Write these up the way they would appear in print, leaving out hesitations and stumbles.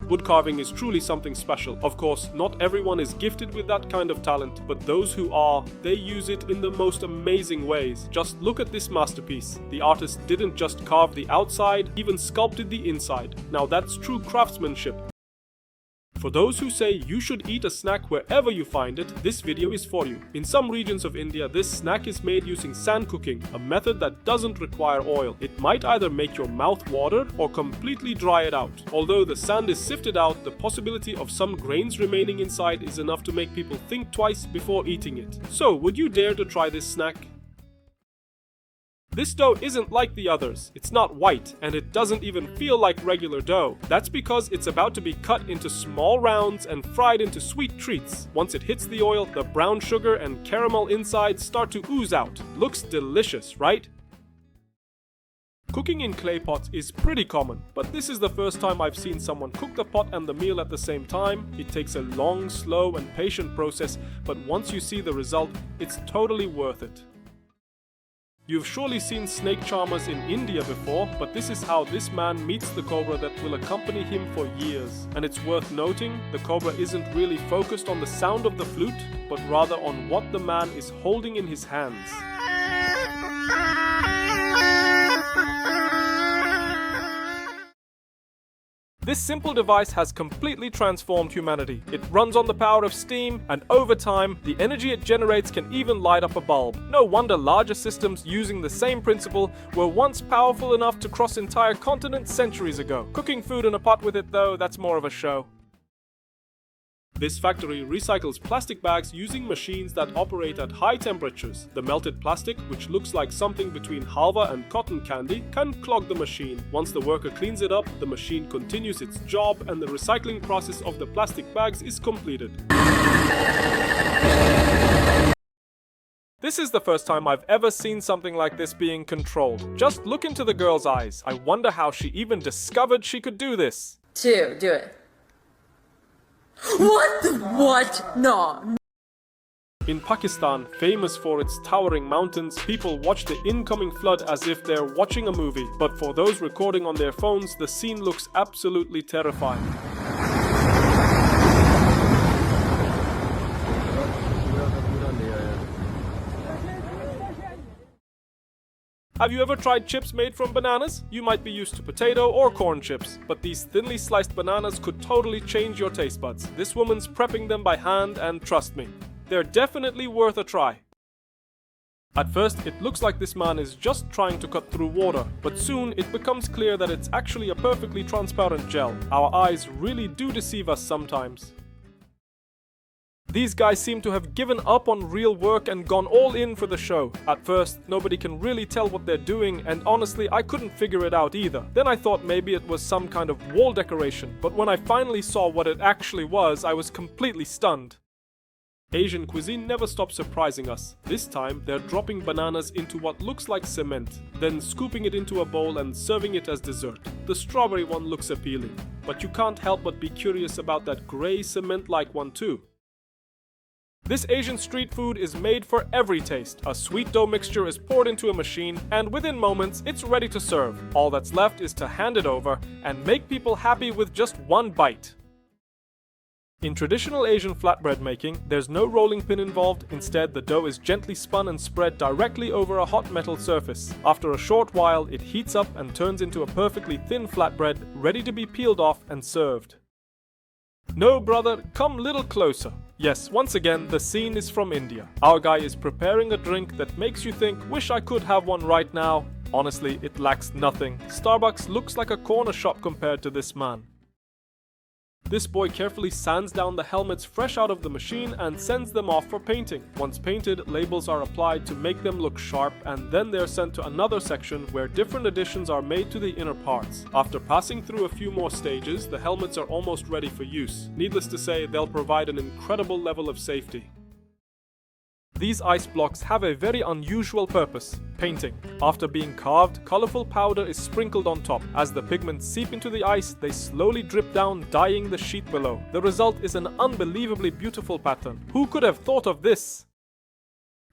Wood carving is truly something special. Of course, not everyone is gifted with that kind of talent, but those who are, they use it in the most amazing ways. Just look at this masterpiece. The artist didn't just carve the outside, even sculpted the inside. Now that's true craftsmanship. For those who say you should eat a snack wherever you find it, this video is for you. In some regions of India, this snack is made using sand cooking, a method that doesn't require oil. It might either make your mouth water or completely dry it out. Although the sand is sifted out, the possibility of some grains remaining inside is enough to make people think twice before eating it. So, would you dare to try this snack? This dough isn't like the others. It's not white, and it doesn't even feel like regular dough. That's because it's about to be cut into small rounds and fried into sweet treats. Once it hits the oil, the brown sugar and caramel inside start to ooze out. Looks delicious, right? Cooking in clay pots is pretty common, but this is the first time I've seen someone cook the pot and the meal at the same time. It takes a long, slow, and patient process, but once you see the result, it's totally worth it. You've surely seen snake charmers in India before, but this is how this man meets the cobra that will accompany him for years. And it's worth noting, the cobra isn't really focused on the sound of the flute, but rather on what the man is holding in his hands. This simple device has completely transformed humanity. It runs on the power of steam, and over time, the energy it generates can even light up a bulb. No wonder larger systems using the same principle were once powerful enough to cross entire continents centuries ago. Cooking food in a pot with it though, that's more of a show. This factory recycles plastic bags using machines that operate at high temperatures. The melted plastic, which looks like something between halva and cotton candy, can clog the machine. Once the worker cleans it up, the machine continues its job and the recycling process of the plastic bags is completed. This is the first time I've ever seen something like this being controlled. Just look into the girl's eyes. I wonder how she even discovered she could do this. Two, do it. What? No. In Pakistan, famous for its towering mountains, people watch the incoming flood as if they're watching a movie. But for those recording on their phones, the scene looks absolutely terrifying. Have you ever tried chips made from bananas? You might be used to potato or corn chips, but these thinly sliced bananas could totally change your taste buds. This woman's prepping them by hand, and trust me, they're definitely worth a try. At first, it looks like this man is just trying to cut through water, but soon it becomes clear that it's actually a perfectly transparent gel. Our eyes really do deceive us sometimes. These guys seem to have given up on real work and gone all in for the show. At first, nobody can really tell what they're doing, and honestly, I couldn't figure it out either. Then I thought maybe it was some kind of wall decoration, but when I finally saw what it actually was, I was completely stunned. Asian cuisine never stops surprising us. This time, they're dropping bananas into what looks like cement, then scooping it into a bowl and serving it as dessert. The strawberry one looks appealing, but you can't help but be curious about that grey cement-like one too. This Asian street food is made for every taste. A sweet dough mixture is poured into a machine, and within moments, it's ready to serve. All that's left is to hand it over and make people happy with just one bite. In traditional Asian flatbread making, there's no rolling pin involved. Instead, the dough is gently spun and spread directly over a hot metal surface. After a short while, it heats up and turns into a perfectly thin flatbread, ready to be peeled off and served. No, brother, come little closer. Yes, once again, the scene is from India. Our guy is preparing a drink that makes you think, wish I could have one right now. Honestly, it lacks nothing. Starbucks looks like a corner shop compared to this man. This boy carefully sands down the helmets fresh out of the machine and sends them off for painting. Once painted, labels are applied to make them look sharp, and then they're sent to another section where different additions are made to the inner parts. After passing through a few more stages, the helmets are almost ready for use. Needless to say, they'll provide an incredible level of safety. These ice blocks have a very unusual purpose: painting. After being carved, colorful powder is sprinkled on top. As the pigments seep into the ice, they slowly drip down, dyeing the sheet below. The result is an unbelievably beautiful pattern. Who could have thought of this?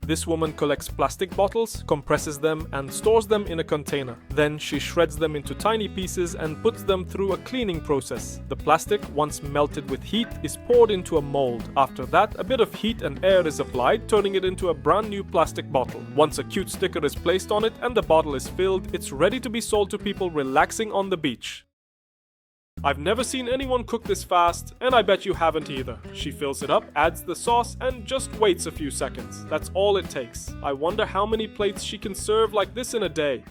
This woman collects plastic bottles, compresses them, and stores them in a container. Then she shreds them into tiny pieces and puts them through a cleaning process. The plastic, once melted with heat, is poured into a mold. After that, a bit of heat and air is applied, turning it into a brand new plastic bottle. Once a cute sticker is placed on it and the bottle is filled, it's ready to be sold to people relaxing on the beach. I've never seen anyone cook this fast, and I bet you haven't either. She fills it up, adds the sauce, and just waits a few seconds. That's all it takes. I wonder how many plates she can serve like this in a day.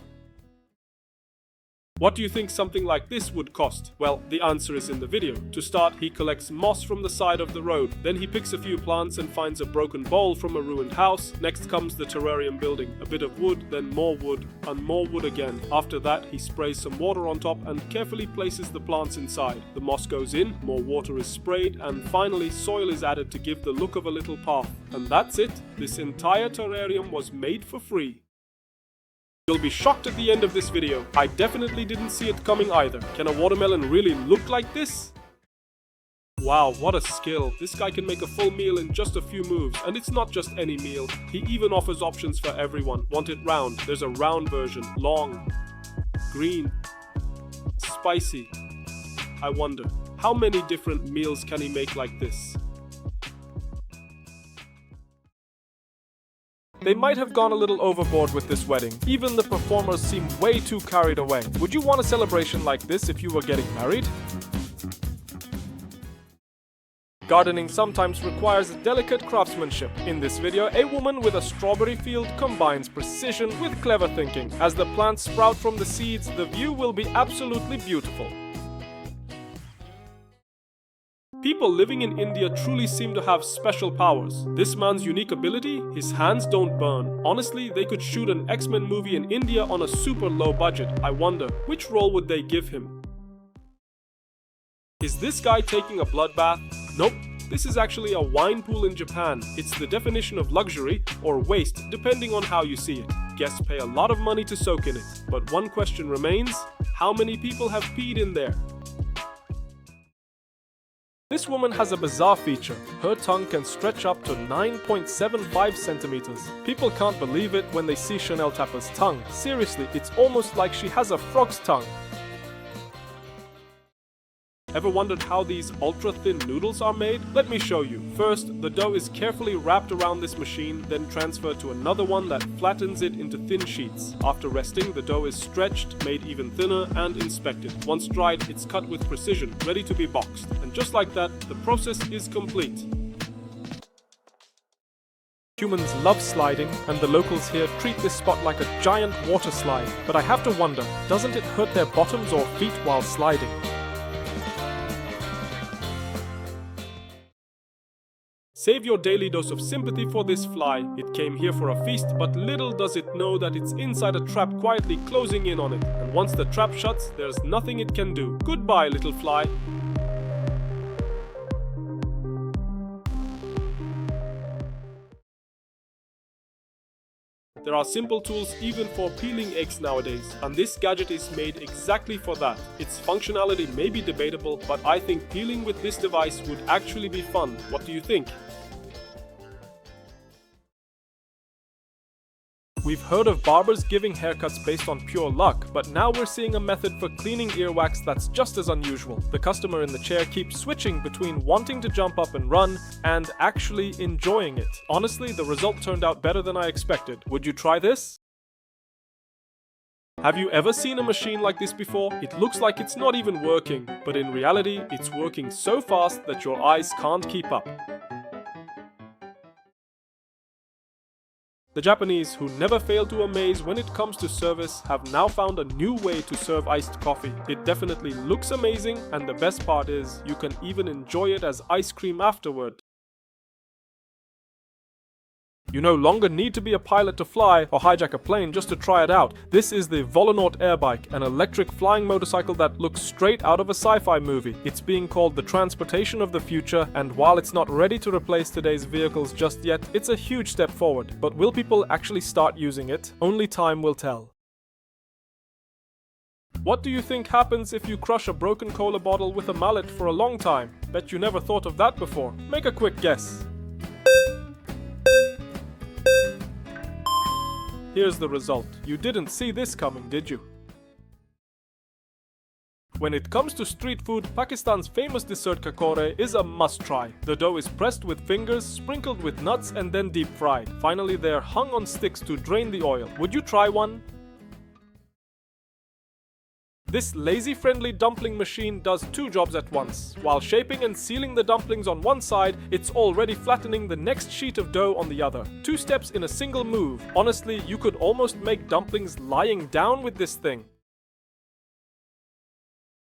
What do you think something like this would cost? Well, the answer is in the video. To start, he collects moss from the side of the road. Then he picks a few plants and finds a broken bowl from a ruined house. Next comes the terrarium building. A bit of wood, then more wood, and more wood again. After that, he sprays some water on top and carefully places the plants inside. The moss goes in, more water is sprayed, and finally soil is added to give the look of a little path. And that's it. This entire terrarium was made for free. You'll be shocked at the end of this video. I definitely didn't see it coming either. Can a watermelon really look like this? Wow, what a skill. This guy can make a full meal in just a few moves, and it's not just any meal. He even offers options for everyone. Want it round? There's a round version. Long. Green. Spicy. I wonder, how many different meals can he make like this? They might have gone a little overboard with this wedding. Even the performers seem way too carried away. Would you want a celebration like this if you were getting married? Gardening sometimes requires delicate craftsmanship. In this video, a woman with a strawberry field combines precision with clever thinking. As the plants sprout from the seeds, the view will be absolutely beautiful. People living in India truly seem to have special powers. This man's unique ability, his hands don't burn. Honestly, they could shoot an X-Men movie in India on a super low budget. I wonder, which role would they give him? Is this guy taking a bloodbath? Nope. This is actually a wine pool in Japan. It's the definition of luxury or waste, depending on how you see it. Guests pay a lot of money to soak in it. But one question remains, how many people have peed in there? This woman has a bizarre feature. Her tongue can stretch up to 9.75 centimeters. People can't believe it when they see Chanel Tapper's tongue. Seriously, it's almost like she has a frog's tongue. Ever wondered how these ultra-thin noodles are made? Let me show you. First, the dough is carefully wrapped around this machine, then transferred to another one that flattens it into thin sheets. After resting, the dough is stretched, made even thinner, and inspected. Once dried, it's cut with precision, ready to be boxed. And just like that, the process is complete. Humans love sliding, and the locals here treat this spot like a giant water slide. But I have to wonder, doesn't it hurt their bottoms or feet while sliding? Save your daily dose of sympathy for this fly. It came here for a feast, but little does it know that it's inside a trap quietly closing in on it. And once the trap shuts, there's nothing it can do. Goodbye, little fly. There are simple tools even for peeling eggs nowadays, and this gadget is made exactly for that. Its functionality may be debatable, but I think peeling with this device would actually be fun. What do you think? We've heard of barbers giving haircuts based on pure luck, but now we're seeing a method for cleaning earwax that's just as unusual. The customer in the chair keeps switching between wanting to jump up and run and actually enjoying it. Honestly, the result turned out better than I expected. Would you try this? Have you ever seen a machine like this before? It looks like it's not even working, but in reality, it's working so fast that your eyes can't keep up. The Japanese, who never fail to amaze when it comes to service, have now found a new way to serve iced coffee. It definitely looks amazing, and the best part is, you can even enjoy it as ice cream afterward. You no longer need to be a pilot to fly or hijack a plane just to try it out. This is the Volonaut Airbike, an electric flying motorcycle that looks straight out of a sci-fi movie. It's being called the transportation of the future, and while it's not ready to replace today's vehicles just yet, it's a huge step forward. But will people actually start using it? Only time will tell. What do you think happens if you crush a broken cola bottle with a mallet for a long time? Bet you never thought of that before. Make a quick guess. Here's the result. You didn't see this coming, did you? When it comes to street food, Pakistan's famous dessert kakore is a must-try. The dough is pressed with fingers, sprinkled with nuts and then deep fried. Finally, they are hung on sticks to drain the oil. Would you try one? This lazy-friendly dumpling machine does two jobs at once. While shaping and sealing the dumplings on one side, it's already flattening the next sheet of dough on the other. 2 steps in a single move. Honestly, you could almost make dumplings lying down with this thing.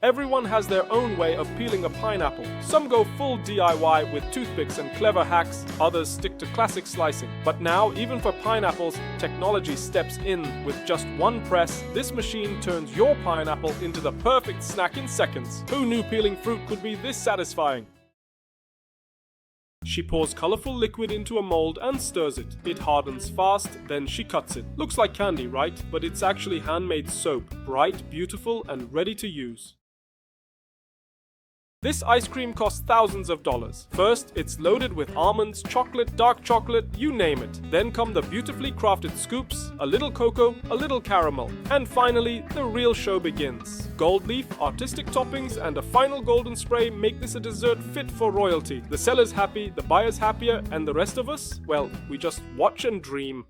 Everyone has their own way of peeling a pineapple. Some go full DIY with toothpicks and clever hacks, others stick to classic slicing. But now, even for pineapples, technology steps in. With just one press, this machine turns your pineapple into the perfect snack in seconds. Who knew peeling fruit could be this satisfying? She pours colorful liquid into a mold and stirs it. It hardens fast, then she cuts it. Looks like candy, right? But it's actually handmade soap. Bright, beautiful, and ready to use. This ice cream costs thousands of dollars. First, it's loaded with almonds, chocolate, dark chocolate, you name it. Then come the beautifully crafted scoops, a little cocoa, a little caramel. And finally, the real show begins. Gold leaf, artistic toppings, and a final golden spray make this a dessert fit for royalty. The seller's happy, the buyer's happier, and the rest of us? Well, we just watch and dream.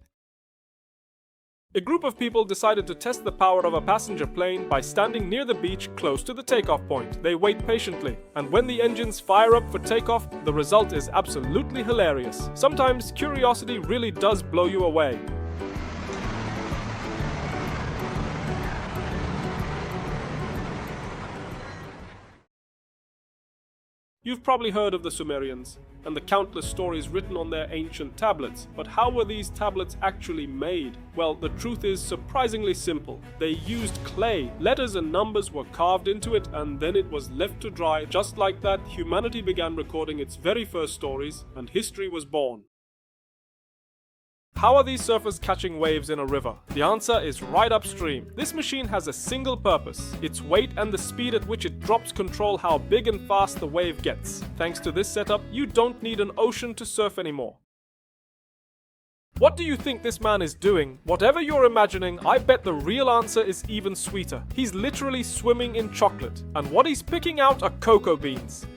A group of people decided to test the power of a passenger plane by standing near the beach close to the takeoff point. They wait patiently, and when the engines fire up for takeoff, the result is absolutely hilarious. Sometimes curiosity really does blow you away. You've probably heard of the Sumerians and the countless stories written on their ancient tablets, but how were these tablets actually made? Well, the truth is surprisingly simple. They used clay. Letters and numbers were carved into it and then it was left to dry. Just like that, humanity began recording its very first stories and history was born. How are these surfers catching waves in a river? The answer is right upstream. This machine has a single purpose. Its weight and the speed at which it drops control how big and fast the wave gets. Thanks to this setup, you don't need an ocean to surf anymore. What do you think this man is doing? Whatever you're imagining, I bet the real answer is even sweeter. He's literally swimming in chocolate. And what he's picking out are cocoa beans.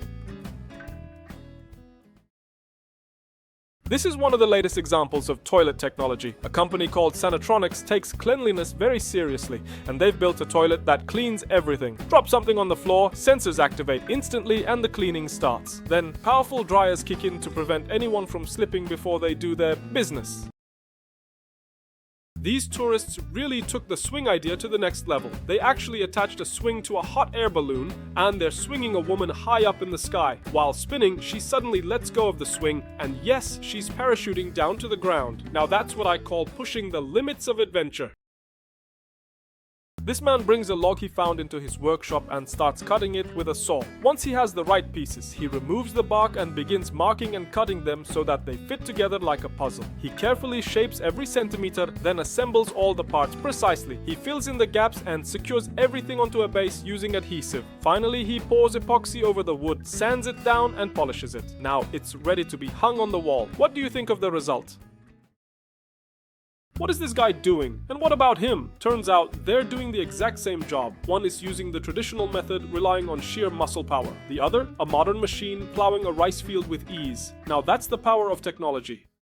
This is one of the latest examples of toilet technology. A company called Sanitronics takes cleanliness very seriously, and they've built a toilet that cleans everything. Drop something on the floor, sensors activate instantly, and the cleaning starts. Then powerful dryers kick in to prevent anyone from slipping before they do their business. These tourists really took the swing idea to the next level. They actually attached a swing to a hot air balloon and they're swinging a woman high up in the sky. While spinning, she suddenly lets go of the swing and yes, she's parachuting down to the ground. Now that's what I call pushing the limits of adventure. This man brings a log he found into his workshop and starts cutting it with a saw. Once he has the right pieces, he removes the bark and begins marking and cutting them so that they fit together like a puzzle. He carefully shapes every centimeter, then assembles all the parts precisely. He fills in the gaps and secures everything onto a base using adhesive. Finally, he pours epoxy over the wood, sands it down and polishes it. Now it's ready to be hung on the wall. What do you think of the result? What is this guy doing? And what about him? Turns out they're doing the exact same job. One is using the traditional method relying on sheer muscle power. The other, a modern machine plowing a rice field with ease. Now that's the power of technology.